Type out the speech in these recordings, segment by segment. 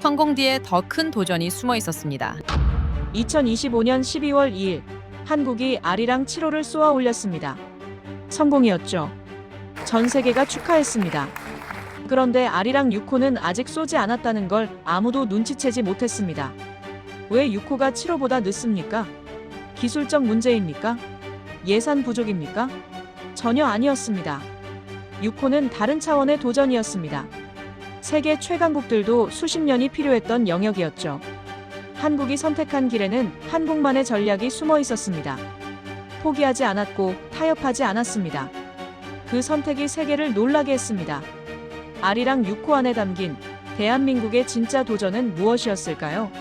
성공 뒤에 더 큰 도전이 숨어 있었습니다. 2025년 12월 2일, 한국이 아리랑 7호를 쏘아 올렸습니다. 성공이었죠. 전 세계가 축하했습니다. 그런데 아리랑 6호는 아직 쏘지 않았다는 걸 아무도 눈치채지 못했습니다. 왜 6호가 7호보다 늦습니까? 기술적 문제입니까? 예산 부족입니까? 전혀 아니었습니다. 6호는 다른 차원의 도전이었습니다. 세계 최강국들도 수십 년이 필요했던 영역이었죠. 한국이 선택한 길에는 한국만의 전략이 숨어 있었습니다. 포기하지 않았고 타협하지 않았습니다. 그 선택이 세계를 놀라게 했습니다. 아리랑 6호 안에 담긴 대한민국의 진짜 도전은 무엇이었을까요?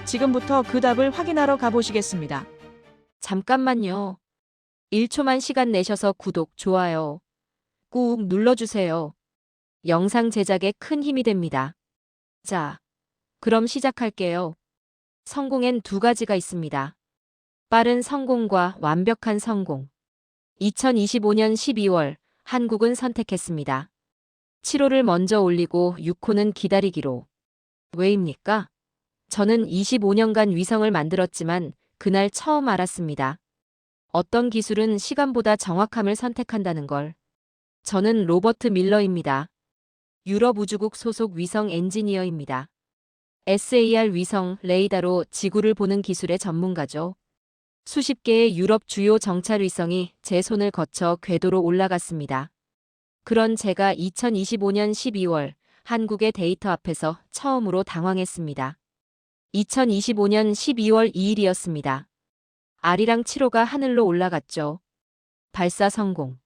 지금부터 그 답을 확인하러 가보시겠습니다. 잠깐만요. 1초만 시간 내셔서 구독, 좋아요 꾹 눌러주세요. 영상 제작에 큰 힘이 됩니다. 자, 그럼 시작할게요. 성공엔 두 가지가 있습니다. 빠른 성공과 완벽한 성공. 2025년 12월, 한국은 선택했습니다. 7호를 먼저 올리고 6호는 기다리기로. 왜입니까? 저는 25년간 위성을 만들었지만 그날 처음 알았습니다. 어떤 기술은 시간보다 정확함을 선택한다는 걸. 저는 로버트 밀러입니다. 유럽 우주국 소속 위성 엔지니어입니다. SAR 위성 레이더로 지구를 보는 기술의 전문가죠. 수십 개의 유럽 주요 정찰 위성이 제 손을 거쳐 궤도로 올라갔습니다. 그런 제가 2025년 12월 한국의 데이터 앞에서 처음으로 당황했습니다. 2025년 12월 2일이었습니다. 아리랑 7호가 하늘로 올라갔죠. 발사 성공.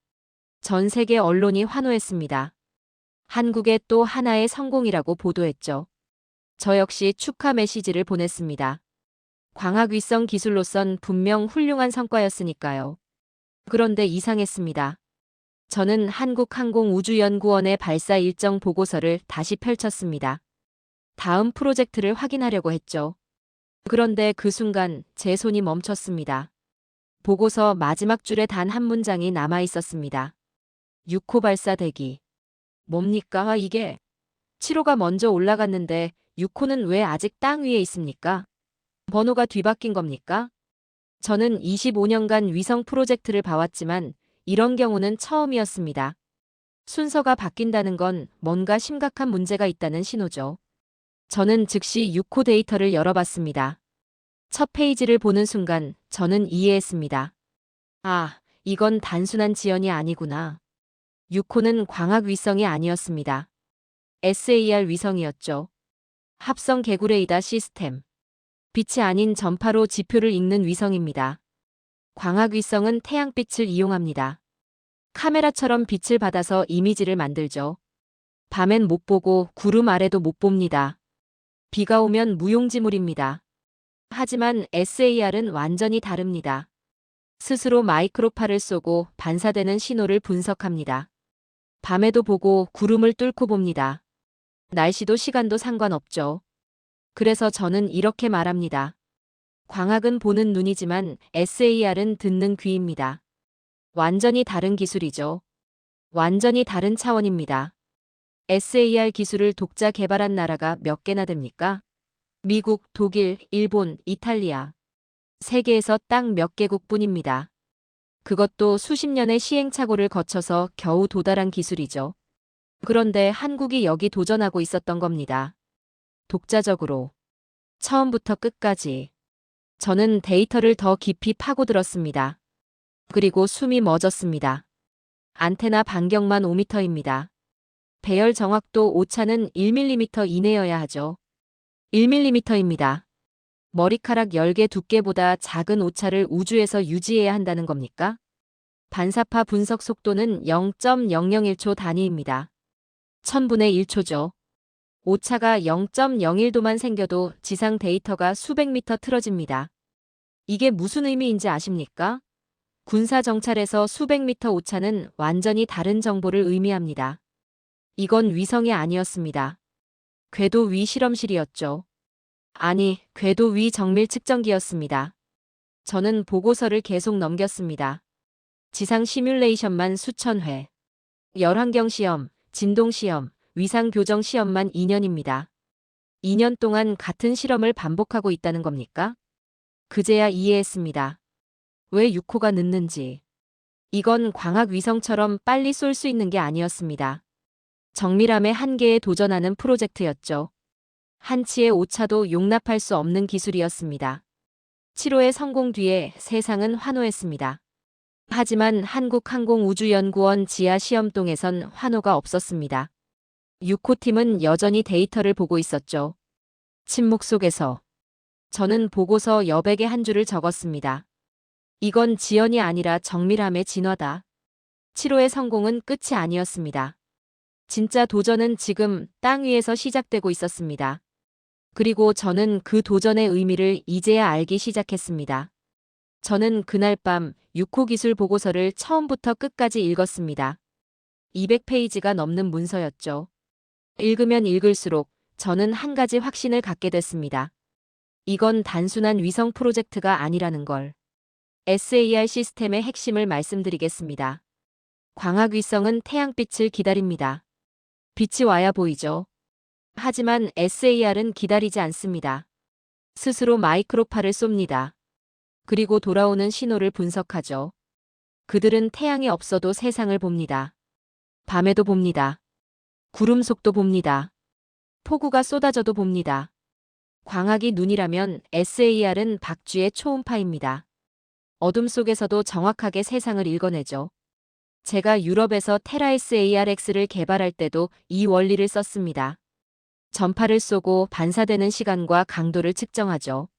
전 세계 언론이 환호했습니다. 한국의 또 하나의 성공이라고 보도했죠. 저 역시 축하 메시지를 보냈습니다. 광학위성 기술로선 분명 훌륭한 성과였으니까요. 그런데 이상했습니다. 저는 한국항공우주연구원의 발사 일정 보고서를 다시 펼쳤습니다. 다음 프로젝트를 확인하려고 했죠. 그런데 그 순간 제 손이 멈췄습니다. 보고서 마지막 줄에 단 한 문장이 남아 있었습니다. 6호 발사 대기. 뭡니까 이게? 7호가 먼저 올라갔는데 6호는 왜 아직 땅 위에 있습니까? 번호가 뒤바뀐 겁니까? 저는 25년간 위성 프로젝트를 봐왔지만 이런 경우는 처음이었습니다. 순서가 바뀐다는 건 뭔가 심각한 문제가 있다는 신호죠. 저는 즉시 6호 데이터를 열어봤습니다. 첫 페이지를 보는 순간 저는 이해했습니다. 아, 이건 단순한 지연이 아니구나. 6호는 광학 위성이 아니었습니다. SAR 위성이었죠. 합성 개구 레이더 시스템. 빛이 아닌 전파로 지표를 읽는 위성입니다. 광학 위성은 태양빛을 이용합니다. 카메라처럼 빛을 받아서 이미지를 만들죠. 밤엔 못 보고 구름 아래도 못 봅니다. 비가 오면 무용지물입니다. 하지만 SAR은 완전히 다릅니다. 스스로 마이크로파를 쏘고 반사되는 신호를 분석합니다. 밤에도 보고 구름을 뚫고 봅니다. 날씨도 시간도 상관없죠. 그래서 저는 이렇게 말합니다. 광학은 보는 눈이지만 SAR은 듣는 귀입니다. 완전히 다른 기술이죠. 완전히 다른 차원입니다. SAR 기술을 독자 개발한 나라가 몇 개나 됩니까? 미국, 독일, 일본, 이탈리아. 세계에서 딱 몇 개국뿐입니다. 그것도 수십 년의 시행착오를 거쳐서 겨우 도달한 기술이죠. 그런데 한국이 여기 도전하고 있었던 겁니다. 독자적으로. 처음부터 끝까지. 저는 데이터를 더 깊이 파고들었습니다. 그리고 숨이 멎었습니다. 안테나 반경만 5m입니다. 배열 정확도 오차는 1mm 이내여야 하죠. 1mm입니다. 머리카락 10개 두께보다 작은 오차를 우주에서 유지해야 한다는 겁니까? 반사파 분석 속도는 0.001초 단위입니다. 1000분의 1초죠. 오차가 0.01도만 생겨도 지상 데이터가 수백 미터 틀어집니다. 이게 무슨 의미인지 아십니까? 군사 정찰에서 수백 미터 오차는 완전히 다른 정보를 의미합니다. 이건 위성이 아니었습니다. 궤도 위 실험실이었죠. 아니, 궤도 위 정밀 측정기였습니다. 저는 보고서를 계속 넘겼습니다. 지상 시뮬레이션만 수천 회. 열환경 시험, 진동 시험, 위상 교정 시험만 2년입니다. 2년 동안 같은 실험을 반복하고 있다는 겁니까? 그제야 이해했습니다. 왜 6호가 늦는지. 이건 광학 위성처럼 빨리 쏠 수 있는 게 아니었습니다. 정밀함의 한계에 도전하는 프로젝트였죠. 한치의 오차도 용납할 수 없는 기술이었습니다. 7호의 성공 뒤에 세상은 환호했습니다. 하지만 한국항공우주연구원 지하 시험동에선 환호가 없었습니다. 6호 팀은 여전히 데이터를 보고 있었죠. 침묵 속에서 저는 보고서 여백의 한 줄을 적었습니다. 이건 지연이 아니라 정밀함의 진화다. 7호의 성공은 끝이 아니었습니다. 진짜 도전은 지금 땅 위에서 시작되고 있었습니다. 그리고 저는 그 도전의 의미를 이제야 알기 시작했습니다. 저는 그날 밤 6호 기술 보고서를 처음부터 끝까지 읽었습니다. 200페이지가 넘는 문서였죠. 읽으면 읽을수록 저는 한 가지 확신을 갖게 됐습니다. 이건 단순한 위성 프로젝트가 아니라는 걸. SAR 시스템의 핵심을 말씀드리겠습니다. 광학위성은 태양빛을 기다립니다. 빛이 와야 보이죠. 하지만 SAR은 기다리지 않습니다. 스스로 마이크로파를 쏩니다. 그리고 돌아오는 신호를 분석하죠. 그들은 태양이 없어도 세상을 봅니다. 밤에도 봅니다. 구름 속도 봅니다. 폭우가 쏟아져도 봅니다. 광학이 눈이라면 SAR은 박쥐의 초음파입니다. 어둠 속에서도 정확하게 세상을 읽어내죠. 제가 유럽에서 테라에스 ARX를 개발할 때도 이 원리를 썼습니다. 전파를 쏘고 반사되는 시간과 강도를 측정하죠.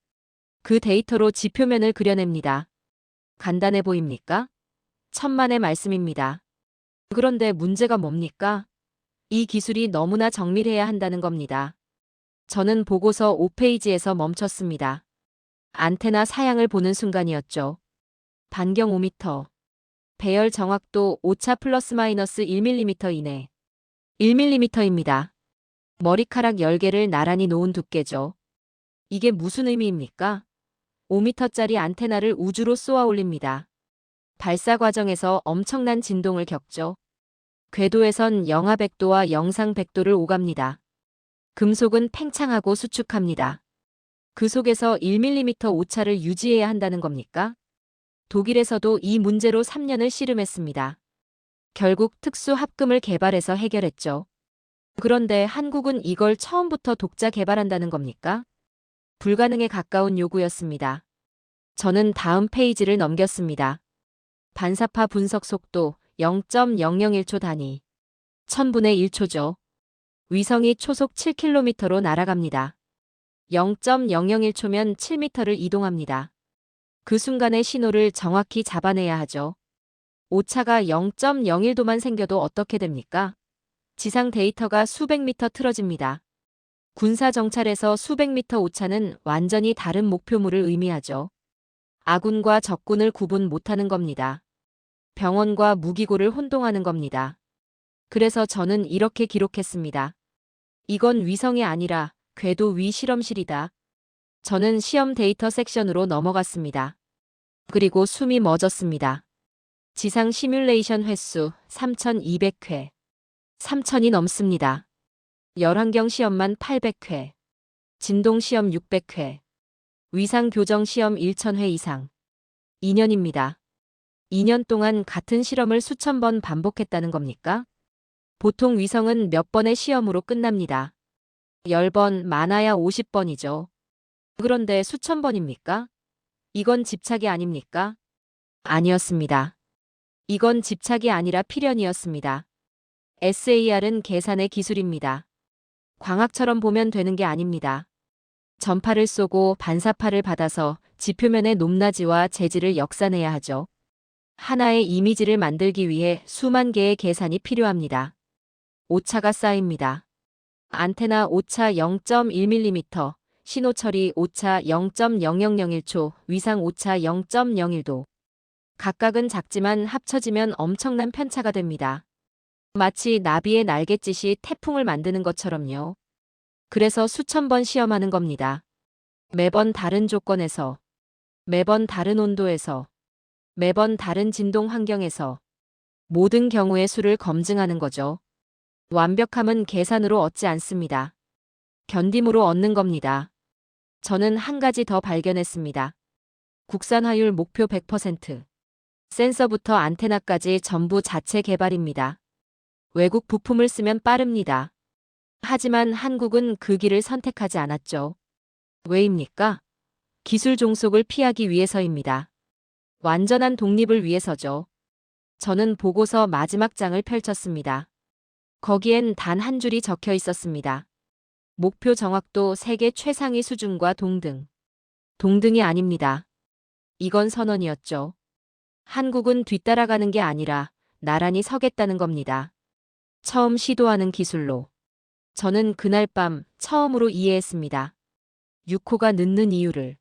그 데이터로 지표면을 그려냅니다. 간단해 보입니까? 천만의 말씀입니다. 그런데 문제가 뭡니까? 이 기술이 너무나 정밀해야 한다는 겁니다. 저는 보고서 5페이지에서 멈췄습니다. 안테나 사양을 보는 순간이었죠. 반경 5m. 배열 정확도 오차 플러스 마이너스 1mm 이내. 1mm입니다. 머리카락 10개를 나란히 놓은 두께죠. 이게 무슨 의미입니까? 5m짜리 안테나를 우주로 쏘아 올립니다. 발사 과정에서 엄청난 진동을 겪죠. 궤도에선 영하 100도와 영상 100도를 오갑니다. 금속은 팽창하고 수축합니다. 그 속에서 1mm 오차를 유지해야 한다는 겁니까? 독일에서도 이 문제로 3년을 씨름했습니다. 결국 특수 합금을 개발해서 해결했죠. 그런데 한국은 이걸 처음부터 독자 개발한다는 겁니까? 불가능에 가까운 요구였습니다. 저는 다음 페이지를 넘겼습니다. 반사파 분석 속도 0.001초 단위. 1000분의 1초죠. 위성이 초속 7km로 날아갑니다. 0.001초면 7m를 이동합니다. 그 순간의 신호를 정확히 잡아내야 하죠. 오차가 0.01도만 생겨도 어떻게 됩니까? 지상 데이터가 수백 미터 틀어집니다. 군사 정찰에서 수백 미터 오차는 완전히 다른 목표물을 의미하죠. 아군과 적군을 구분 못하는 겁니다. 병원과 무기고를 혼동하는 겁니다. 그래서 저는 이렇게 기록했습니다. 이건 위성이 아니라 궤도 위 실험실이다. 저는 시험 데이터 섹션으로 넘어갔습니다. 그리고 숨이 멎었습니다. 지상 시뮬레이션 횟수 3200회. 3000이 넘습니다. 열환경 시험만 800회. 진동 시험 600회. 위상 교정 시험 1000회 이상. 2년입니다. 2년 동안 같은 실험을 수천 번 반복했다는 겁니까? 보통 위성은 몇 번의 시험으로 끝납니다. 10번, 많아야 50번이죠. 그런데 수천 번입니까? 이건 집착이 아닙니까? 아니었습니다. 이건 집착이 아니라 필연이었습니다. SAR은 계산의 기술입니다. 광학처럼 보면 되는 게 아닙니다. 전파를 쏘고 반사파를 받아서 지표면의 높낮이와 재질을 역산해야 하죠. 하나의 이미지를 만들기 위해 수만 개의 계산이 필요합니다. 오차가 쌓입니다. 안테나 오차 0.1mm, 신호 처리 오차 0.0001초, 위상 오차 0.01도. 각각은 작지만 합쳐지면 엄청난 편차가 됩니다. 마치 나비의 날갯짓이 태풍을 만드는 것처럼요. 그래서 수천 번 시험하는 겁니다. 매번 다른 조건에서, 매번 다른 온도에서, 매번 다른 진동 환경에서 모든 경우의 수를 검증하는 거죠. 완벽함은 계산으로 얻지 않습니다. 견딤으로 얻는 겁니다. 저는 한 가지 더 발견했습니다. 국산화율 목표 100%. 센서부터 안테나까지 전부 자체 개발입니다. 외국 부품을 쓰면 빠릅니다. 하지만 한국은 그 길을 선택하지 않았죠. 왜입니까? 기술 종속을 피하기 위해서입니다. 완전한 독립을 위해서죠. 저는 보고서 마지막 장을 펼쳤습니다. 거기엔 단 한 줄이 적혀 있었습니다. 목표 정확도 세계 최상위 수준과 동등. 동등이 아닙니다. 이건 선언이었죠. 한국은 뒤따라가는 게 아니라 나란히 서겠다는 겁니다. 처음 시도하는 기술로. 저는 그날 밤 처음으로 이해했습니다. 6호가 늦는 이유를.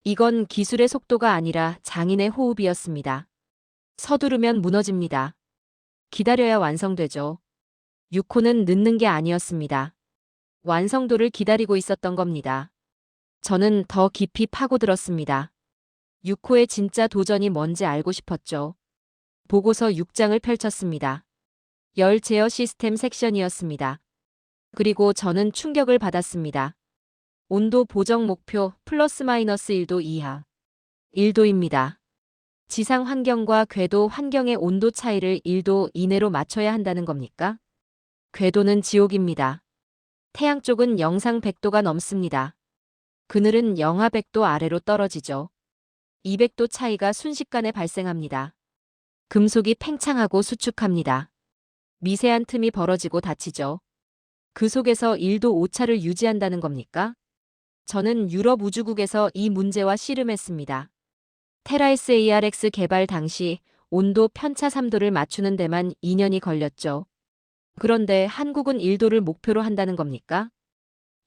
이건 기술의 속도가 아니라 장인의 호흡이었습니다. 서두르면 무너집니다. 기다려야 완성되죠. 6호는 늦는 게 아니었습니다. 완성도를 기다리고 있었던 겁니다. 저는 더 깊이 파고들었습니다. 6호의 진짜 도전이 뭔지 알고 싶었죠. 보고서 6장을 펼쳤습니다. 열 제어 시스템 섹션이었습니다. 그리고 저는 충격을 받았습니다. 온도 보정 목표 플러스 마이너스 1도 이하. 1도입니다. 지상 환경과 궤도 환경의 온도 차이를 1도 이내로 맞춰야 한다는 겁니까? 궤도는 지옥입니다. 태양 쪽은 영상 100도가 넘습니다. 그늘은 영하 100도 아래로 떨어지죠. 200도 차이가 순식간에 발생합니다. 금속이 팽창하고 수축합니다. 미세한 틈이 벌어지고 닫히죠. 그 속에서 1도 오차를 유지한다는 겁니까? 저는 유럽 우주국에서 이 문제와 씨름했습니다. 테라에스 ARX 개발 당시 온도 편차 3도를 맞추는 데만 2년이 걸렸죠. 그런데 한국은 1도를 목표로 한다는 겁니까?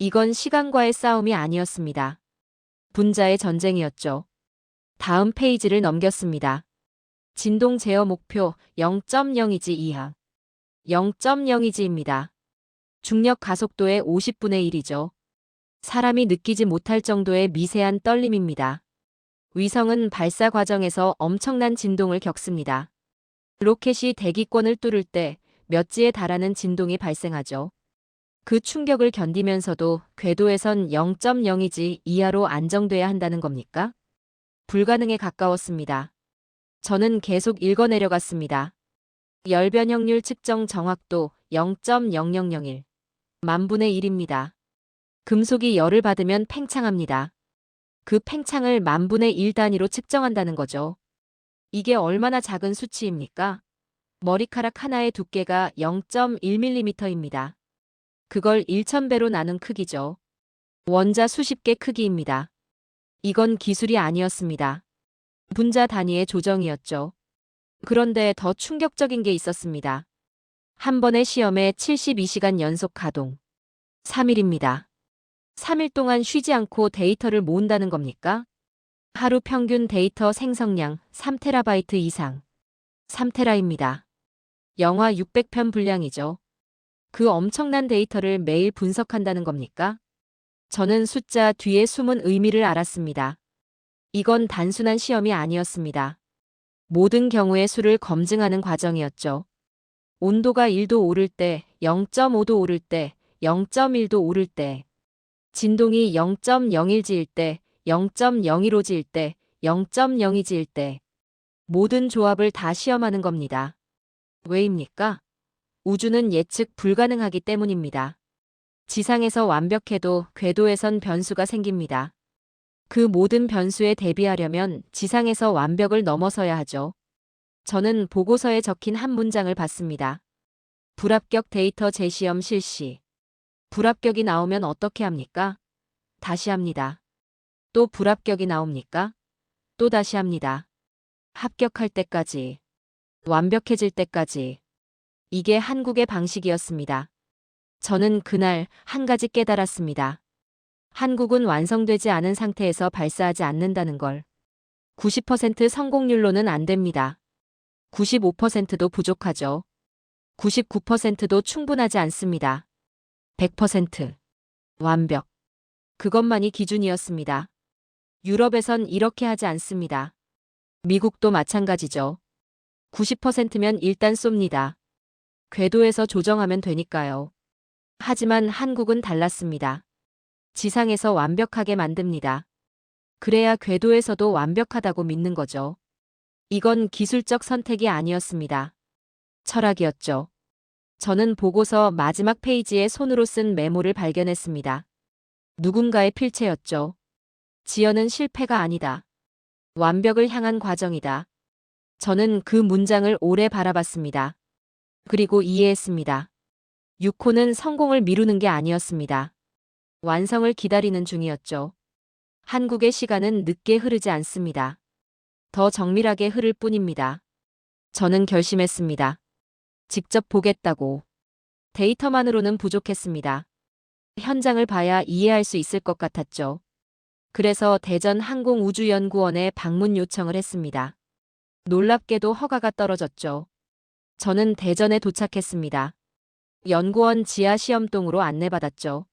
이건 시간과의 싸움이 아니었습니다. 분자의 전쟁이었죠. 다음 페이지를 넘겼습니다. 진동 제어 목표 0.0이지 이하. 0.0이지입니다. 중력 가속도의 50분의 1이죠. 사람이 느끼지 못할 정도의 미세한 떨림입니다. 위성은 발사 과정에서 엄청난 진동을 겪습니다. 로켓이 대기권을 뚫을 때 몇 지에 달하는 진동이 발생하죠. 그 충격을 견디면서도 궤도에선 0.0이지 이하로 안정돼야 한다는 겁니까? 불가능에 가까웠습니다. 저는 계속 읽어내려갔습니다. 열 변형률 측정 정확도 0.0001. 만분의 1입니다. 금속이 열을 받으면 팽창합니다. 그 팽창을 만분의 1 단위로 측정한다는 거죠. 이게 얼마나 작은 수치입니까? 머리카락 하나의 두께가 0.1mm입니다. 그걸 1000배로 나눈 크기죠. 원자 수십 개 크기입니다. 이건 기술이 아니었습니다. 분자 단위의 조정이었죠. 그런데 더 충격적인 게 있었습니다. 한 번의 시험에 72시간 연속 가동. 3일입니다. 3일 동안 쉬지 않고 데이터를 모은다는 겁니까? 하루 평균 데이터 생성량 3TB 이상. 3테라입니다. 영화 600편 분량이죠. 그 엄청난 데이터를 매일 분석한다는 겁니까? 저는 숫자 뒤에 숨은 의미를 알았습니다. 이건 단순한 시험이 아니었습니다. 모든 경우의 수를 검증하는 과정이었죠. 온도가 1도 오를 때, 0.5도 오를 때, 0.1도 오를 때, 진동이 0.01지일 때, 0.01호지일 때, 0.02지일 때, 모든 조합을 다 시험하는 겁니다. 왜입니까? 우주는 예측 불가능하기 때문입니다. 지상에서 완벽해도 궤도에선 변수가 생깁니다. 그 모든 변수에 대비하려면 지상에서 완벽을 넘어서야 하죠. 저는 보고서에 적힌 한 문장을 봤습니다. 불합격 데이터 재시험 실시. 불합격이 나오면 어떻게 합니까? 다시 합니다. 또 불합격이 나옵니까? 또 다시 합니다. 합격할 때까지. 완벽해질 때까지. 이게 한국의 방식이었습니다. 저는 그날 한 가지 깨달았습니다. 한국은 완성되지 않은 상태에서 발사하지 않는다는 걸. 90% 성공률로는 안 됩니다. 95%도 부족하죠. 99%도 충분하지 않습니다. 100%. 완벽. 그것만이 기준이었습니다. 유럽에선 이렇게 하지 않습니다. 미국도 마찬가지죠. 90%면 일단 쏩니다. 궤도에서 조정하면 되니까요. 하지만 한국은 달랐습니다. 지상에서 완벽하게 만듭니다. 그래야 궤도에서도 완벽하다고 믿는 거죠. 이건 기술적 선택이 아니었습니다. 철학이었죠. 저는 보고서 마지막 페이지에 손으로 쓴 메모를 발견했습니다. 누군가의 필체였죠. 지연은 실패가 아니다. 완벽을 향한 과정이다. 저는 그 문장을 오래 바라봤습니다. 그리고 이해했습니다. 6호는 성공을 미루는 게 아니었습니다. 완성을 기다리는 중이었죠. 한국의 시간은 늦게 흐르지 않습니다. 더 정밀하게 흐를 뿐입니다. 저는 결심했습니다. 직접 보겠다고. 데이터만으로는 부족했습니다. 현장을 봐야 이해할 수 있을 것 같았죠. 그래서 대전 항공우주연구원에 방문 요청을 했습니다. 놀랍게도 허가가 떨어졌죠. 저는 대전에 도착했습니다. 연구원 지하 시험동으로 안내받았죠.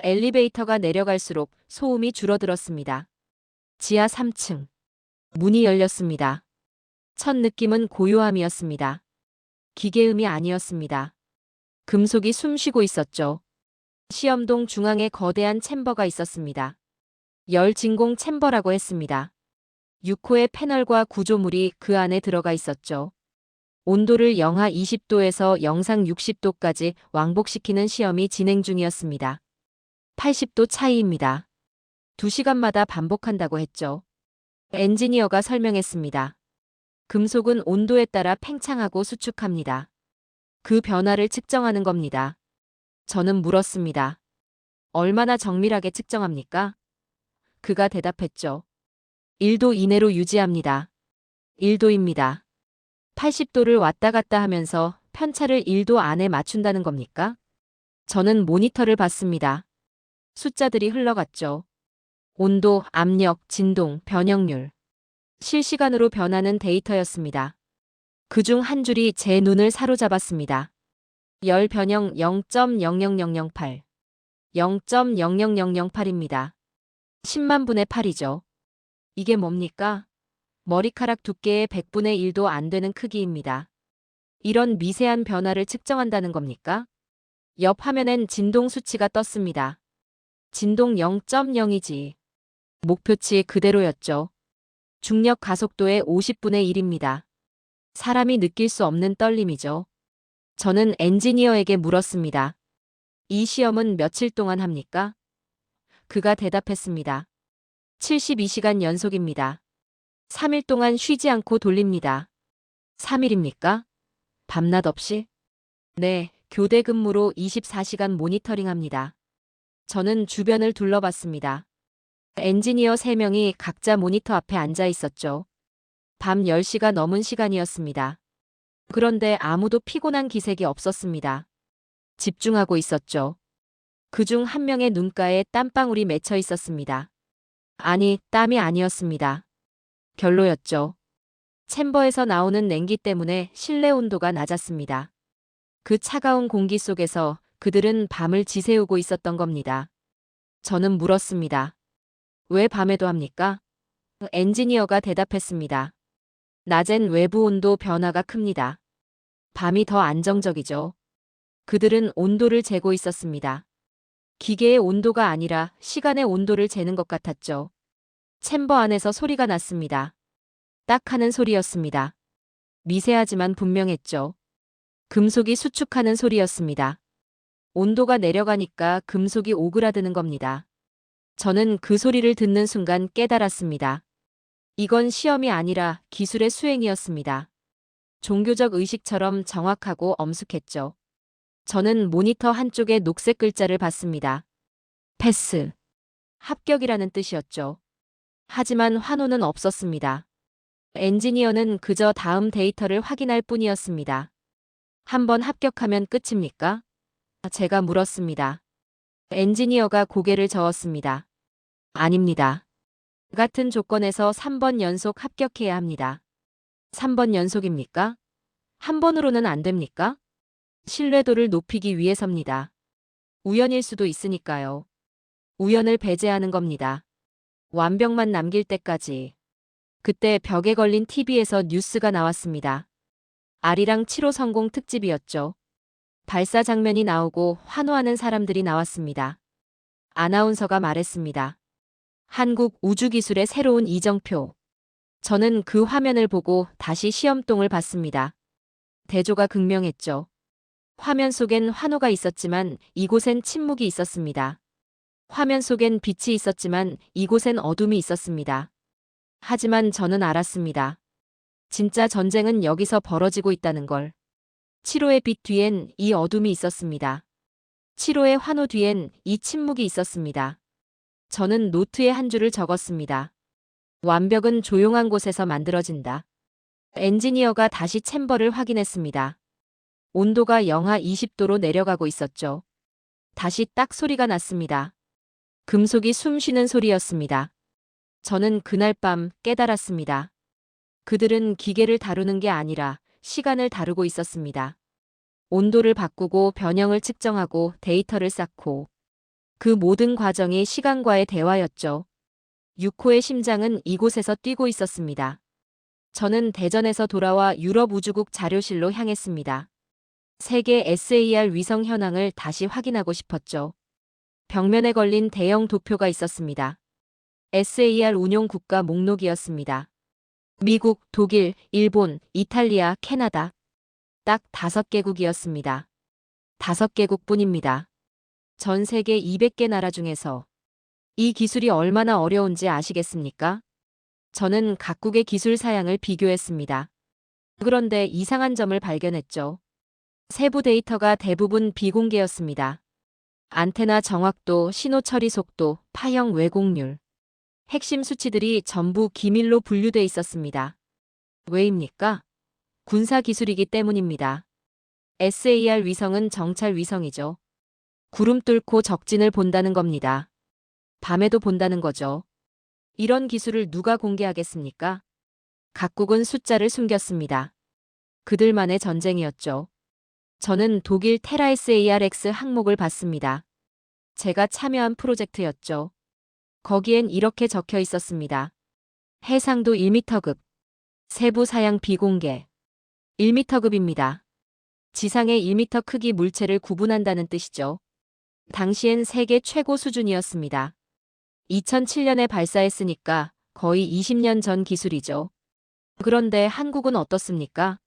엘리베이터가 내려갈수록 소음이 줄어들었습니다. 지하 3층. 문이 열렸습니다. 첫 느낌은 고요함이었습니다. 기계음이 아니었습니다. 금속이 숨쉬고 있었죠. 시험동 중앙에 거대한 챔버가 있었습니다. 열 진공 챔버라고 했습니다. 6호의 패널과 구조물이 그 안에 들어가 있었죠. 온도를 영하 20도에서 영상 60도까지 왕복시키는 시험이 진행 중이었습니다. 80도 차이입니다. 2시간마다 반복한다고 했죠. 엔지니어가 설명했습니다. 금속은 온도에 따라 팽창하고 수축합니다. 그 변화를 측정하는 겁니다. 저는 물었습니다. 얼마나 정밀하게 측정합니까? 그가 대답했죠. 1도 이내로 유지합니다. 1도입니다. 80도를 왔다 갔다 하면서 편차를 1도 안에 맞춘다는 겁니까? 저는 모니터를 봤습니다. 숫자들이 흘러갔죠. 온도, 압력, 진동, 변형률. 실시간으로 변하는 데이터였습니다. 그중 한 줄이 제 눈을 사로잡았습니다. 열 변형 0.00008. 0.00008입니다. 10만 분의 8이죠. 이게 뭡니까? 머리카락 두께의 100분의 1도 안 되는 크기입니다. 이런 미세한 변화를 측정한다는 겁니까? 옆 화면엔 진동 수치가 떴습니다. 진동 0.0이지. 목표치 그대로였죠. 중력 가속도의 50분의 1입니다. 사람이 느낄 수 없는 떨림이죠. 저는 엔지니어에게 물었습니다. 이 시험은 며칠 동안 합니까? 그가 대답했습니다. 72시간 연속입니다. 3일 동안 쉬지 않고 돌립니다. 3일입니까? 밤낮 없이? 네, 교대 근무로 24시간 모니터링합니다. 저는 주변을 둘러봤습니다. 엔지니어 3명이 각자 모니터 앞에 앉아 있었죠. 밤 10시가 넘은 시간이었습니다. 그런데 아무도 피곤한 기색이 없었습니다. 집중하고 있었죠. 그중 한 명의 눈가에 땀방울이 맺혀 있었습니다. 아니, 땀이 아니었습니다. 결로였죠. 챔버에서 나오는 냉기 때문에 실내 온도가 낮았습니다. 그 차가운 공기 속에서 그들은 밤을 지새우고 있었던 겁니다. 저는 물었습니다. 왜 밤에도 합니까? 엔지니어가 대답했습니다. 낮엔 외부 온도 변화가 큽니다. 밤이 더 안정적이죠. 그들은 온도를 재고 있었습니다. 기계의 온도가 아니라 시간의 온도를 재는 것 같았죠. 챔버 안에서 소리가 났습니다. 딱 하는 소리였습니다. 미세하지만 분명했죠. 금속이 수축하는 소리였습니다. 온도가 내려가니까 금속이 오그라드는 겁니다. 저는 그 소리를 듣는 순간 깨달았습니다. 이건 시험이 아니라 기술의 수행이었습니다. 종교적 의식처럼 정확하고 엄숙했죠. 저는 모니터 한쪽에 녹색 글자를 봤습니다. 패스. 합격이라는 뜻이었죠. 하지만 환호는 없었습니다. 엔지니어는 그저 다음 데이터를 확인할 뿐이었습니다. 한번 합격하면 끝입니까? 제가 물었습니다. 엔지니어가 고개를 저었습니다. 아닙니다. 같은 조건에서 3번 연속 합격해야 합니다. 3번 연속입니까? 한 번으로는 안 됩니까? 신뢰도를 높이기 위해서입니다. 우연일 수도 있으니까요. 우연을 배제하는 겁니다. 완벽만 남길 때까지. 그때 벽에 걸린 TV에서 뉴스가 나왔습니다. 아리랑 7호 성공 특집이었죠. 발사 장면이 나오고 환호하는 사람들이 나왔습니다. 아나운서가 말했습니다. 한국 우주기술의 새로운 이정표. 저는 그 화면을 보고 다시 시험동을 봤습니다. 대조가 극명했죠. 화면 속엔 환호가 있었지만 이곳엔 침묵이 있었습니다. 화면 속엔 빛이 있었지만 이곳엔 어둠이 있었습니다. 하지만 저는 알았습니다. 진짜 전쟁은 여기서 벌어지고 있다는 걸. 7호의 빛 뒤엔 이 어둠이 있었습니다. 7호의 환호 뒤엔 이 침묵이 있었습니다. 저는 노트에 한 줄을 적었습니다. 완벽은 조용한 곳에서 만들어진다. 엔지니어가 다시 챔버를 확인했습니다. 온도가 영하 20도로 내려가고 있었죠. 다시 딱 소리가 났습니다. 금속이 숨 쉬는 소리였습니다. 저는 그날 밤 깨달았습니다. 그들은 기계를 다루는 게 아니라 시간을 다루고 있었습니다. 온도를 바꾸고 변형을 측정하고 데이터를 쌓고 그 모든 과정이 시간과의 대화였죠. 6호의 심장은 이곳에서 뛰고 있었습니다. 저는 대전에서 돌아와 유럽 우주국 자료실로 향했습니다. 세계 SAR 위성 현황을 다시 확인하고 싶었죠. 벽면에 걸린 대형 도표가 있었습니다. SAR 운용 국가 목록이었습니다. 미국, 독일, 일본, 이탈리아, 캐나다. 딱 5개국이었습니다. 5개국뿐입니다. 전 세계 200개 나라 중에서 이 기술이 얼마나 어려운지 아시겠습니까? 저는 각국의 기술 사양을 비교했습니다. 그런데 이상한 점을 발견했죠. 세부 데이터가 대부분 비공개였습니다. 안테나 정확도, 신호 처리 속도, 파형 왜곡률. 핵심 수치들이 전부 기밀로 분류돼 있었습니다. 왜입니까? 군사 기술이기 때문입니다. SAR 위성은 정찰 위성이죠. 구름 뚫고 적진을 본다는 겁니다. 밤에도 본다는 거죠. 이런 기술을 누가 공개하겠습니까? 각국은 숫자를 숨겼습니다. 그들만의 전쟁이었죠. 저는 독일 테라 SARX 항목을 봤습니다. 제가 참여한 프로젝트였죠. 거기엔 이렇게 적혀 있었습니다. 해상도 1m급. 세부 사양 비공개. 1m급입니다. 지상의 1m 크기 물체를 구분한다는 뜻이죠. 당시엔 세계 최고 수준이었습니다. 2007년에 발사했으니까 거의 20년 전 기술이죠. 그런데 한국은 어떻습니까?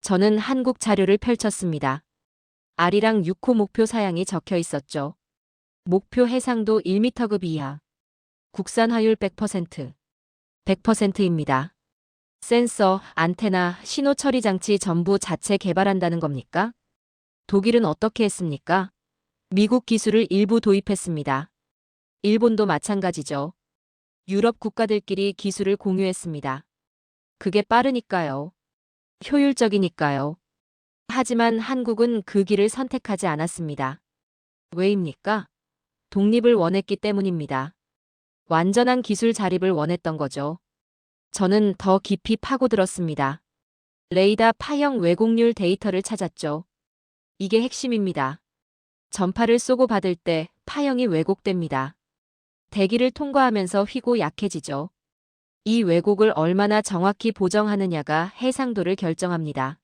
저는 한국 자료를 펼쳤습니다. 아리랑 6호 목표 사양이 적혀 있었죠. 목표 해상도 1m급 이하. 국산 화율 100%. 100%입니다. 센서, 안테나, 신호 처리 장치 전부 자체 개발한다는 겁니까? 독일은 어떻게 했습니까? 미국 기술을 일부 도입했습니다. 일본도 마찬가지죠. 유럽 국가들끼리 기술을 공유했습니다. 그게 빠르니까요. 효율적이니까요. 하지만 한국은 그 길을 선택하지 않았습니다. 왜입니까? 독립을 원했기 때문입니다. 완전한 기술 자립을 원했던 거죠. 저는 더 깊이 파고들었습니다. 레이더 파형 왜곡률 데이터를 찾았죠. 이게 핵심입니다. 전파를 쏘고 받을 때 파형이 왜곡됩니다. 대기를 통과하면서 휘고 약해지죠. 이 왜곡을 얼마나 정확히 보정하느냐가 해상도를 결정합니다.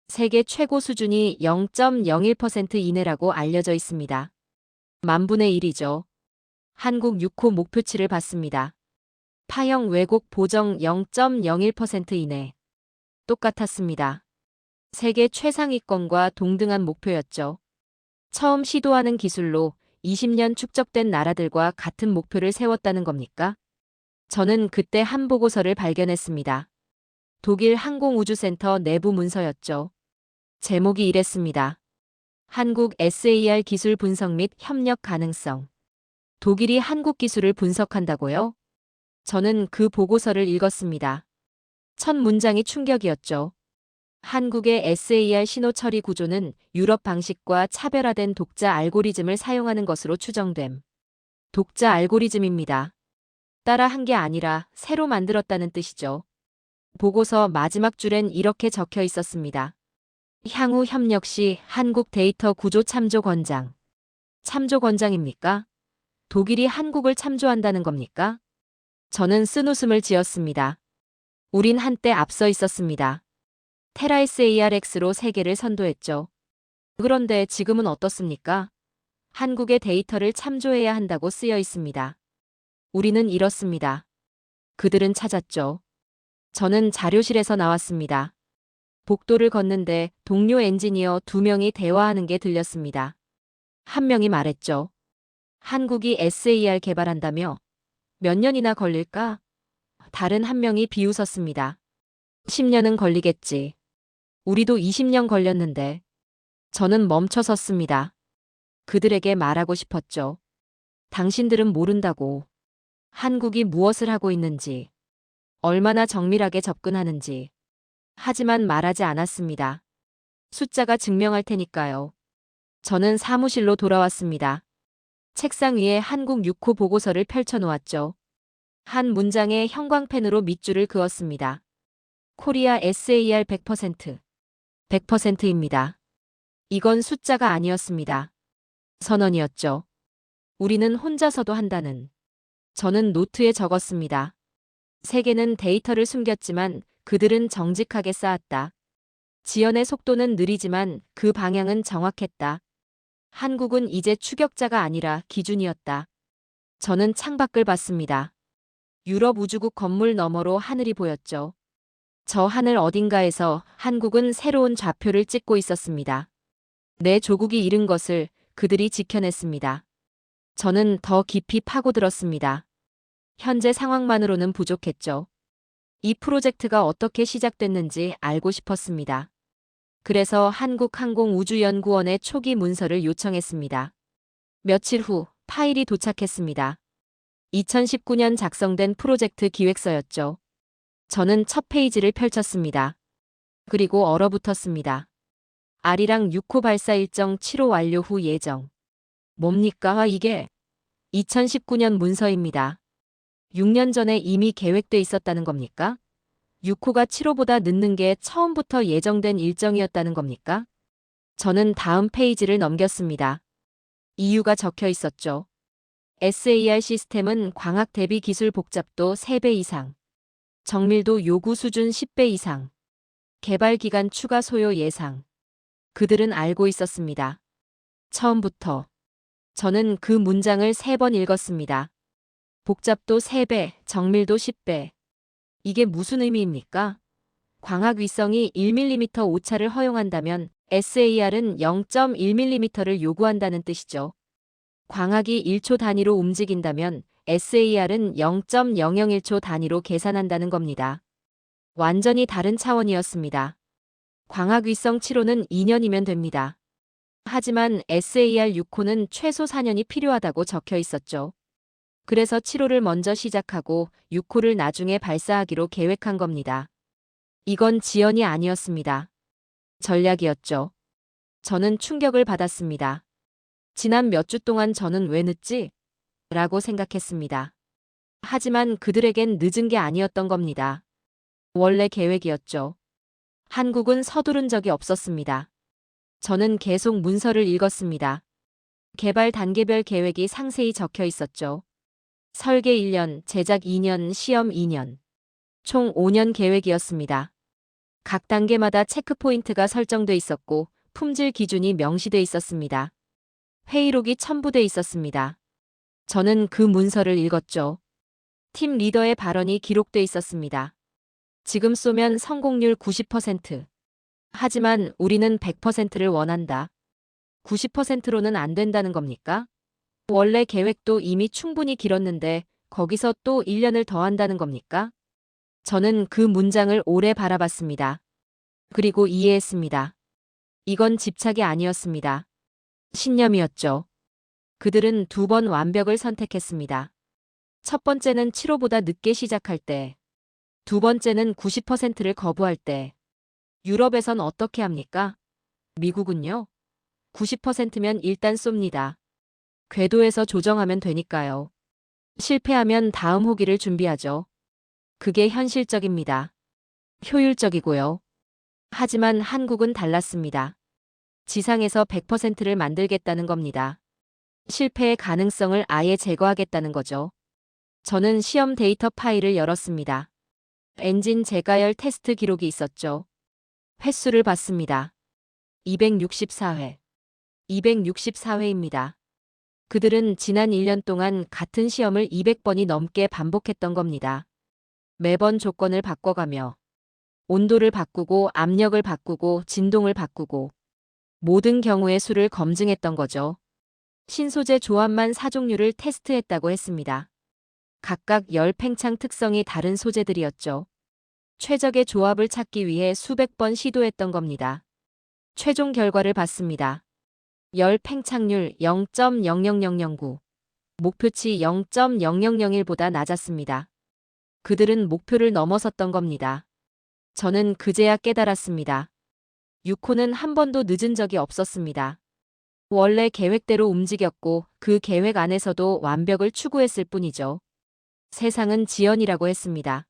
세계 최고 수준이 0.01% 이내라고 알려져 있습니다. 만분의 1이죠. 한국 6호 목표치를 봤습니다. 파형 왜곡 보정 0.01% 이내. 똑같았습니다. 세계 최상위권과 동등한 목표였죠. 처음 시도하는 기술로 20년 축적된 나라들과 같은 목표를 세웠다는 겁니까? 저는 그때 한 보고서를 발견했습니다. 독일 항공우주센터 내부 문서였죠. 제목이 이랬습니다. 한국 SAR 기술 분석 및 협력 가능성. 독일이 한국 기술을 분석한다고요? 저는 그 보고서를 읽었습니다. 첫 문장이 충격이었죠. 한국의 SAR 신호 처리 구조는 유럽 방식과 차별화된 독자 알고리즘을 사용하는 것으로 추정됨. 독자 알고리즘입니다. 따라 한 게 아니라 새로 만들었다는 뜻이죠. 보고서 마지막 줄엔 이렇게 적혀 있었습니다. 향후 협력 시 한국 데이터 구조 참조 권장. 참조 권장입니까? 독일이 한국을 참조한다는 겁니까? 저는 쓴웃음을 지었습니다. 우린 한때 앞서 있었습니다. 테라 SARX로 세계를 선도했죠. 그런데 지금은 어떻습니까? 한국의 데이터를 참조해야 한다고 쓰여 있습니다. 우리는 잃었습니다. 그들은 찾았죠. 저는 자료실에서 나왔습니다. 복도를 걷는데 동료 엔지니어 2명이 대화하는 게 들렸습니다. 한 명이 말했죠. 한국이 SAR 개발한다며? 몇 년이나 걸릴까? 다른 한 명이 비웃었습니다. 10년은 걸리겠지. 우리도 20년 걸렸는데. 저는 멈춰 섰습니다. 그들에게 말하고 싶었죠. 당신들은 모른다고. 한국이 무엇을 하고 있는지, 얼마나 정밀하게 접근하는지. 하지만 말하지 않았습니다. 숫자가 증명할 테니까요. 저는 사무실로 돌아왔습니다. 책상 위에 한국 6호 보고서를 펼쳐놓았죠. 한 문장에 형광펜으로 밑줄을 그었습니다. 코리아 SAR 100%. 100%입니다. 이건 숫자가 아니었습니다. 선언이었죠. 우리는 혼자서도 한다는. 저는 노트에 적었습니다. 세계는 데이터를 숨겼지만 그들은 정직하게 쌓았다. 지연의 속도는 느리지만 그 방향은 정확했다. 한국은 이제 추격자가 아니라 기준이었다. 저는 창밖을 봤습니다. 유럽 우주국 건물 너머로 하늘이 보였죠. 저 하늘 어딘가에서 한국은 새로운 좌표를 찍고 있었습니다. 내 조국이 잃은 것을 그들이 지켜냈습니다. 저는 더 깊이 파고들었습니다. 현재 상황만으로는 부족했죠. 이 프로젝트가 어떻게 시작됐는지 알고 싶었습니다. 그래서 한국항공우주연구원에 초기 문서를 요청했습니다. 며칠 후 파일이 도착했습니다. 2019년 작성된 프로젝트 기획서였죠. 저는 첫 페이지를 펼쳤습니다. 그리고 얼어붙었습니다. 아리랑 6호 발사 일정 7호 완료 후 예정. 뭡니까 이게? 2019년 문서입니다. 6년 전에 이미 계획돼 있었다는 겁니까? 6호가 7호보다 늦는 게 처음부터 예정된 일정이었다는 겁니까? 저는 다음 페이지를 넘겼습니다. 이유가 적혀 있었죠. SAR 시스템은 광학 대비 기술 복잡도 3배 이상, 정밀도 요구 수준 10배 이상, 개발 기간 추가 소요 예상. 그들은 알고 있었습니다. 처음부터. 저는 그 문장을 3번 읽었습니다. 복잡도 3배, 정밀도 10배. 이게 무슨 의미입니까? 광학 위성이 1mm 오차를 허용한다면 SAR은 0.1mm를 요구한다는 뜻이죠. 광학이 1초 단위로 움직인다면 SAR은 0.001초 단위로 계산한다는 겁니다. 완전히 다른 차원이었습니다. 광학 위성 7호는 2년이면 됩니다. 하지만 SAR 6호는 최소 4년이 필요하다고 적혀 있었죠. 그래서 7호를 먼저 시작하고 6호를 나중에 발사하기로 계획한 겁니다. 이건 지연이 아니었습니다. 전략이었죠. 저는 충격을 받았습니다. 지난 몇 주 동안 저는 왜 늦지? 라고 생각했습니다. 하지만 그들에겐 늦은 게 아니었던 겁니다. 원래 계획이었죠. 한국은 서두른 적이 없었습니다. 저는 계속 문서를 읽었습니다. 개발 단계별 계획이 상세히 적혀 있었죠. 설계 1년, 제작 2년, 시험 2년. 총 5년 계획이었습니다. 각 단계마다 체크포인트가 설정돼 있었고 품질 기준이 명시돼 있었습니다. 회의록이 첨부돼 있었습니다. 저는 그 문서를 읽었죠. 팀 리더의 발언이 기록돼 있었습니다. 지금 쏘면 성공률 90%. 하지만 우리는 100%를 원한다. 90%로는 안 된다는 겁니까? 원래 계획도 이미 충분히 길었는데 거기서 또 1년을 더 한다는 겁니까? 저는 그 문장을 오래 바라봤습니다. 그리고 이해했습니다. 이건 집착이 아니었습니다. 신념이었죠. 그들은 2번 완벽을 선택했습니다. 첫 번째는 7호보다 늦게 시작할 때, 두 번째는 90%를 거부할 때. 유럽에선 어떻게 합니까? 미국은요? 90%면 일단 쏩니다. 궤도에서 조정하면 되니까요. 실패하면 다음 호기를 준비하죠. 그게 현실적입니다. 효율적이고요. 하지만 한국은 달랐습니다. 지상에서 100%를 만들겠다는 겁니다. 실패의 가능성을 아예 제거하겠다는 거죠. 저는 시험 데이터 파일을 열었습니다. 엔진 재가열 테스트 기록이 있었죠. 횟수를 봤습니다. 264회. 264회입니다. 그들은 지난 1년 동안 같은 시험을 200번이 넘게 반복했던 겁니다. 매번 조건을 바꿔가며 온도를 바꾸고 압력을 바꾸고 진동을 바꾸고 모든 경우의 수를 검증했던 거죠. 신소재 조합만 4종류를 테스트했다고 했습니다. 각각 열 팽창 특성이 다른 소재들이었죠. 최적의 조합을 찾기 위해 수백 번 시도했던 겁니다. 최종 결과를 봤습니다. 열 팽창률 0.00009, 목표치 0.0001보다 낮았습니다. 그들은 목표를 넘어섰던 겁니다. 저는 그제야 깨달았습니다. 6호는 한 번도 늦은 적이 없었습니다. 원래 계획대로 움직였고 그 계획 안에서도 완벽을 추구했을 뿐이죠. 세상은 지연이라고 했습니다.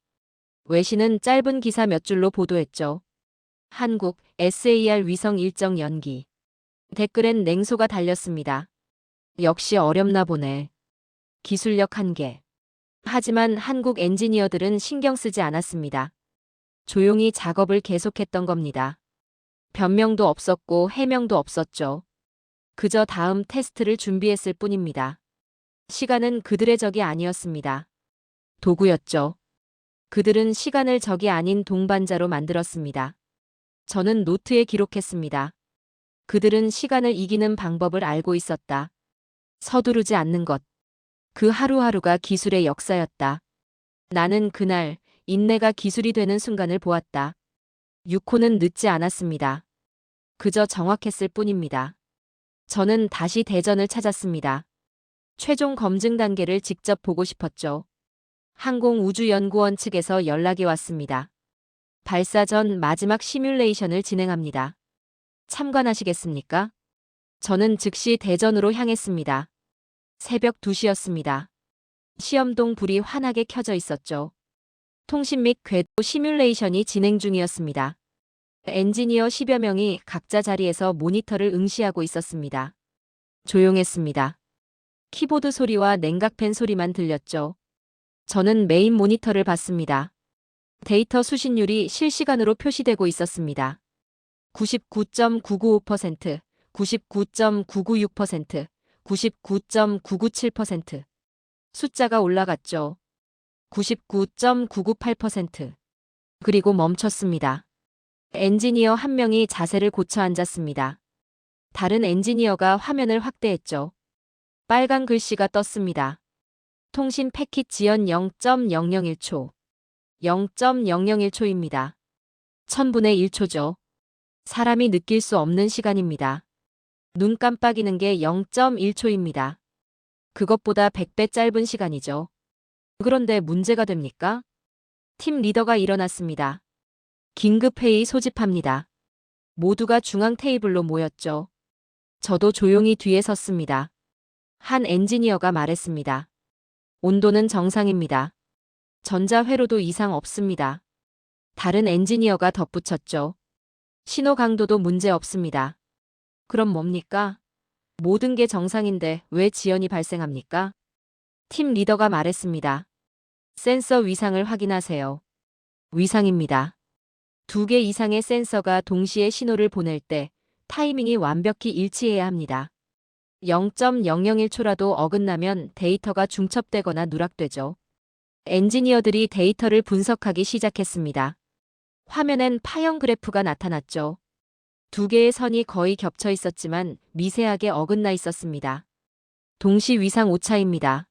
외신은 짧은 기사 몇 줄로 보도했죠. 한국 SAR 위성 일정 연기. 댓글엔 냉소가 달렸습니다. 역시 어렵나 보네. 기술력 한계. 하지만 한국 엔지니어들은 신경 쓰지 않았습니다. 조용히 작업을 계속했던 겁니다. 변명도 없었고 해명도 없었죠. 그저 다음 테스트를 준비했을 뿐입니다. 시간은 그들의 적이 아니었습니다. 도구였죠. 그들은 시간을 적이 아닌 동반자로 만들었습니다. 저는 노트에 기록했습니다. 그들은 시간을 이기는 방법을 알고 있었다. 서두르지 않는 것. 그 하루하루가 기술의 역사였다. 나는 그날 인내가 기술이 되는 순간을 보았다. 6호는 늦지 않았습니다. 그저 정확했을 뿐입니다. 저는 다시 대전을 찾았습니다. 최종 검증 단계를 직접 보고 싶었죠. 항공우주연구원 측에서 연락이 왔습니다. 발사 전 마지막 시뮬레이션을 진행합니다. 참관하시겠습니까? 저는 즉시 대전으로 향했습니다. 새벽 2시였습니다. 시험동 불이 환하게 켜져 있었죠. 통신 및 궤도 시뮬레이션이 진행 중이었습니다. 엔지니어 10여 명이 각자 자리에서 모니터를 응시하고 있었습니다. 조용했습니다. 키보드 소리와 냉각팬 소리만 들렸죠. 저는 메인 모니터를 봤습니다. 데이터 수신율이 실시간으로 표시되고 있었습니다. 99.995%, 99.996%, 99.997%. 숫자가 올라갔죠. 99.998%. 그리고 멈췄습니다. 엔지니어 한 명이 자세를 고쳐 앉았습니다. 다른 엔지니어가 화면을 확대했죠. 빨간 글씨가 떴습니다. 통신 패킷 지연 0.001초. 0.001초입니다. 1000분의 1초죠. 사람이 느낄 수 없는 시간입니다. 눈 깜빡이는 게 0.1초입니다. 그것보다 100배 짧은 시간이죠. 그런데 문제가 됩니까? 팀 리더가 일어났습니다. 긴급회의 소집합니다. 모두가 중앙 테이블로 모였죠. 저도 조용히 뒤에 섰습니다. 한 엔지니어가 말했습니다. 온도는 정상입니다. 전자회로도 이상 없습니다. 다른 엔지니어가 덧붙였죠. 신호 강도도 문제 없습니다. 그럼 뭡니까? 모든 게 정상인데 왜 지연이 발생합니까? 팀 리더가 말했습니다. 센서 위상을 확인하세요. 위상입니다. 2개 이상의 센서가 동시에 신호를 보낼 때 타이밍이 완벽히 일치해야 합니다. 0.001초라도 어긋나면 데이터가 중첩되거나 누락되죠. 엔지니어들이 데이터를 분석하기 시작했습니다. 화면엔 파형 그래프가 나타났죠. 2개의 선이 거의 겹쳐 있었지만 미세하게 어긋나 있었습니다. 동시 위상 오차입니다.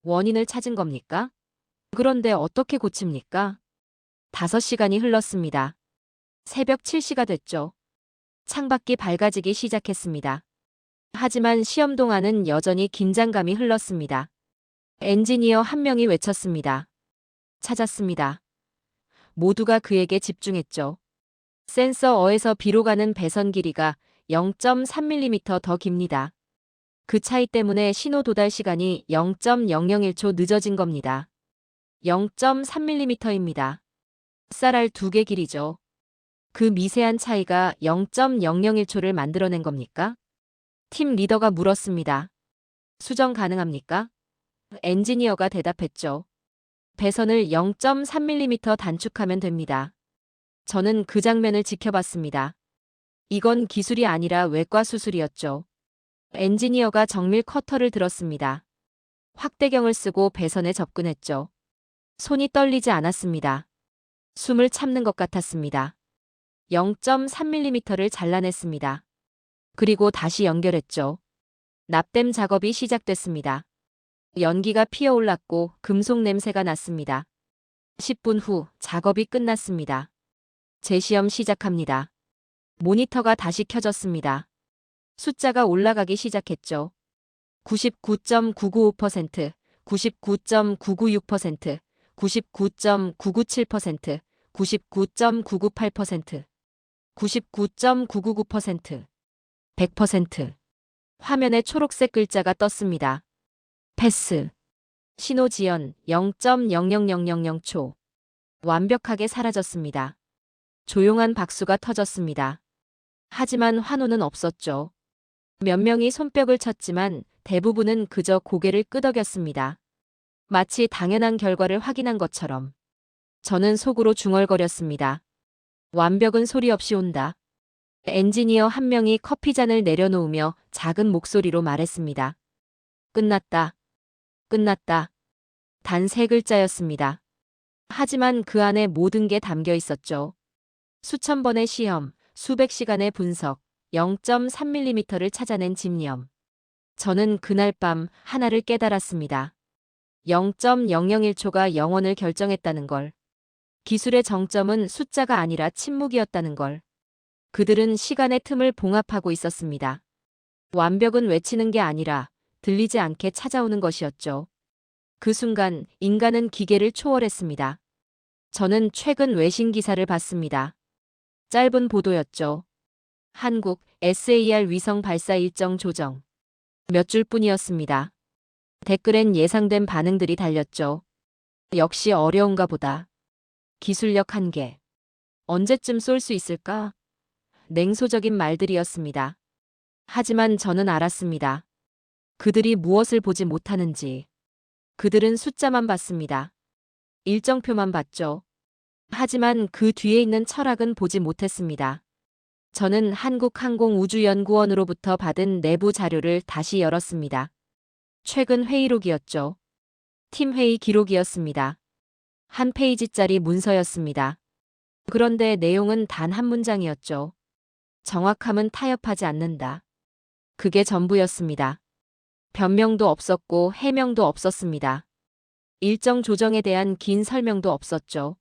원인을 찾은 겁니까? 그런데 어떻게 고칩니까? 5시간이 흘렀습니다. 새벽 7시가 됐죠. 창밖이 밝아지기 시작했습니다. 하지만 시험 동안은 여전히 긴장감이 흘렀습니다. 엔지니어 한 명이 외쳤습니다. 찾았습니다. 모두가 그에게 집중했죠. 센서어에서 B로 가는 배선 길이가 0.3mm 더 깁니다. 그 차이 때문에 신호 도달 시간이 0.001초 늦어진 겁니다. 0.3mm입니다. 쌀알 2개 길이죠. 그 미세한 차이가 0.001초를 만들어낸 겁니까? 팀 리더가 물었습니다. 수정 가능합니까? 엔지니어가 대답했죠. 배선을 0.3mm 단축하면 됩니다. 저는 그 장면을 지켜봤습니다. 이건 기술이 아니라 외과 수술이었죠. 엔지니어가 정밀 커터를 들었습니다. 확대경을 쓰고 배선에 접근했죠. 손이 떨리지 않았습니다. 숨을 참는 것 같았습니다. 0.3mm를 잘라냈습니다. 그리고 다시 연결했죠. 납땜 작업이 시작됐습니다. 연기가 피어올랐고 금속 냄새가 났습니다. 10분 후 작업이 끝났습니다. 재시험 시작합니다. 모니터가 다시 켜졌습니다. 숫자가 올라가기 시작했죠. 99.995%, 99.996%, 99.997%, 99.998%, 99.999%, 100%. 화면에 초록색 글자가 떴습니다. 패스. 신호 지연 0.00000초. 완벽하게 사라졌습니다. 조용한 박수가 터졌습니다. 하지만 환호는 없었죠. 몇 명이 손뼉을 쳤지만 대부분은 그저 고개를 끄덕였습니다. 마치 당연한 결과를 확인한 것처럼. 저는 속으로 중얼거렸습니다. 완벽은 소리 없이 온다. 엔지니어 한 명이 커피잔을 내려놓으며 작은 목소리로 말했습니다. 끝났다. 끝났다. 단 3글자였습니다. 하지만 그 안에 모든 게 담겨 있었죠. 수천 번의 시험, 수백 시간의 분석, 0.3mm를 찾아낸 집념. 저는 그날 밤 하나를 깨달았습니다. 0.001초가 영원을 결정했다는 걸. 기술의 정점은 숫자가 아니라 침묵이었다는 걸. 그들은 시간의 틈을 봉합하고 있었습니다. 완벽은 외치는 게 아니라 들리지 않게 찾아오는 것이었죠. 그 순간 인간은 기계를 초월했습니다. 저는 최근 외신 기사를 봤습니다. 짧은 보도였죠. 한국 SAR 위성 발사 일정 조정. 몇 줄뿐이었습니다. 댓글엔 예상된 반응들이 달렸죠. 역시 어려운가 보다. 기술력 한계. 언제쯤 쏠 수 있을까? 냉소적인 말들이었습니다. 하지만 저는 알았습니다. 그들이 무엇을 보지 못하는지. 그들은 숫자만 봤습니다. 일정표만 봤죠. 하지만 그 뒤에 있는 철학은 보지 못했습니다. 저는 한국항공우주연구원으로부터 받은 내부 자료를 다시 열었습니다. 최근 회의록이었죠. 팀회의 기록이었습니다. 한 페이지짜리 문서였습니다. 그런데 내용은 단 한 문장이었죠. 정확함은 타협하지 않는다. 그게 전부였습니다. 변명도 없었고 해명도 없었습니다. 일정 조정에 대한 긴 설명도 없었죠.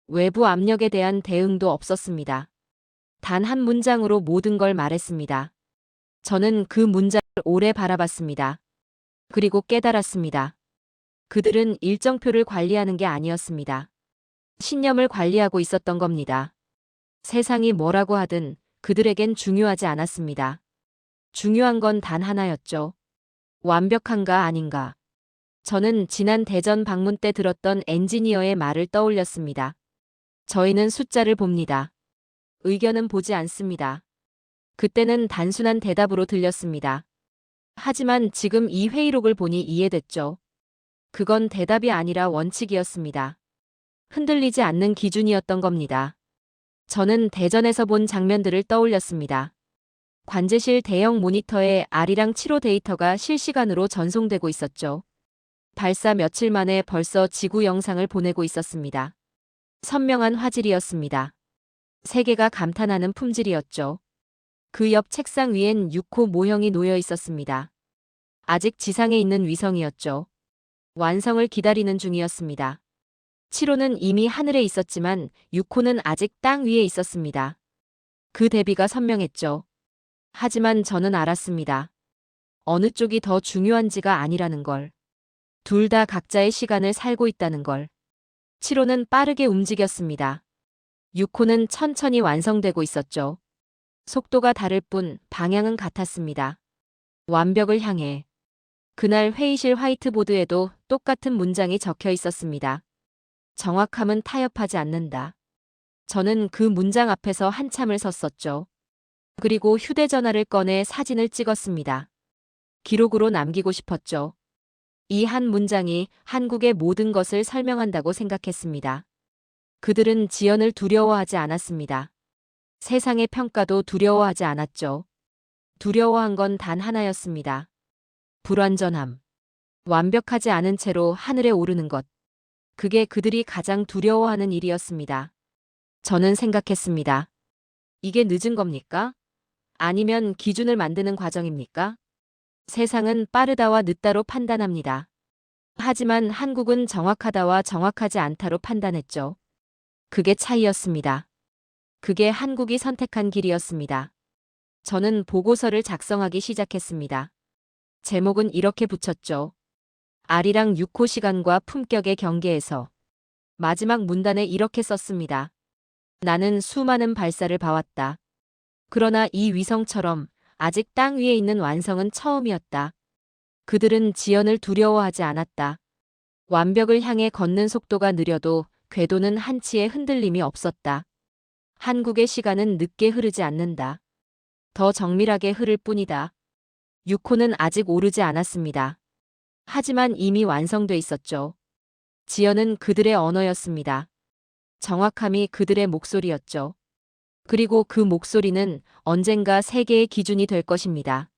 외부 압력에 대한 대응도 없었습니다. 단 한 문장으로 모든 걸 말했습니다. 저는 그 문장을 오래 바라봤습니다. 그리고 깨달았습니다. 그들은 일정표를 관리하는 게 아니었습니다. 신념을 관리하고 있었던 겁니다. 세상이 뭐라고 하든 그들에겐 중요하지 않았습니다. 중요한 건 단 하나였죠. 완벽한가 아닌가. 저는 지난 대전 방문 때 들었던 엔지니어의 말을 떠올렸습니다. 저희는 숫자를 봅니다. 의견은 보지 않습니다. 그때는 단순한 대답으로 들렸습니다. 하지만 지금 이 회의록을 보니 이해됐죠. 그건 대답이 아니라 원칙이었습니다. 흔들리지 않는 기준이었던 겁니다. 저는 대전에서 본 장면들을 떠올렸습니다. 관제실 대형 모니터에 R이랑 7호 데이터가 실시간으로 전송되고 있었죠. 발사 며칠 만에 벌써 지구 영상을 보내고 있었습니다. 선명한 화질이었습니다. 세계가 감탄하는 품질이었죠. 그 옆 책상 위엔 6호 모형이 놓여 있었습니다. 아직 지상에 있는 위성이었죠. 완성을 기다리는 중이었습니다. 7호는 이미 하늘에 있었지만 6호는 아직 땅 위에 있었습니다. 그 대비가 선명했죠. 하지만 저는 알았습니다. 어느 쪽이 더 중요한지가 아니라는 걸. 둘 다 각자의 시간을 살고 있다는 걸. 7호는 빠르게 움직였습니다. 6호는 천천히 완성되고 있었죠. 속도가 다를 뿐 방향은 같았습니다. 완벽을 향해. 그날 회의실 화이트보드에도 똑같은 문장이 적혀 있었습니다. 정확함은 타협하지 않는다. 저는 그 문장 앞에서 한참을 섰었죠. 그리고 휴대전화를 꺼내 사진을 찍었습니다. 기록으로 남기고 싶었죠. 이 한 문장이 한국의 모든 것을 설명한다고 생각했습니다. 그들은 지연을 두려워하지 않았습니다. 세상의 평가도 두려워하지 않았죠. 두려워한 건 단 하나였습니다. 불완전함. 완벽하지 않은 채로 하늘에 오르는 것. 그게 그들이 가장 두려워하는 일이었습니다. 저는 생각했습니다. 이게 늦은 겁니까? 아니면 기준을 만드는 과정입니까? 세상은 빠르다와 늦다로 판단합니다. 하지만 한국은 정확하다와 정확하지 않다로 판단했죠. 그게 차이였습니다. 그게 한국이 선택한 길이었습니다. 저는 보고서를 작성하기 시작했습니다. 제목은 이렇게 붙였죠. 아리랑 6호 시간과 품격의 경계에서. 마지막 문단에 이렇게 썼습니다. 나는 수많은 발사를 봐왔다. 그러나 이 위성처럼 아직 땅 위에 있는 완성은 처음이었다. 그들은 지연을 두려워하지 않았다. 완벽을 향해 걷는 속도가 느려도 궤도는 한치의 흔들림이 없었다. 한국의 시간은 늦게 흐르지 않는다. 더 정밀하게 흐를 뿐이다. 6호는 아직 오르지 않았습니다. 하지만 이미 완성돼 있었죠. 지연은 그들의 언어였습니다. 정확함이 그들의 목소리였죠. 그리고 그 목소리는 언젠가 세계의 기준이 될 것입니다.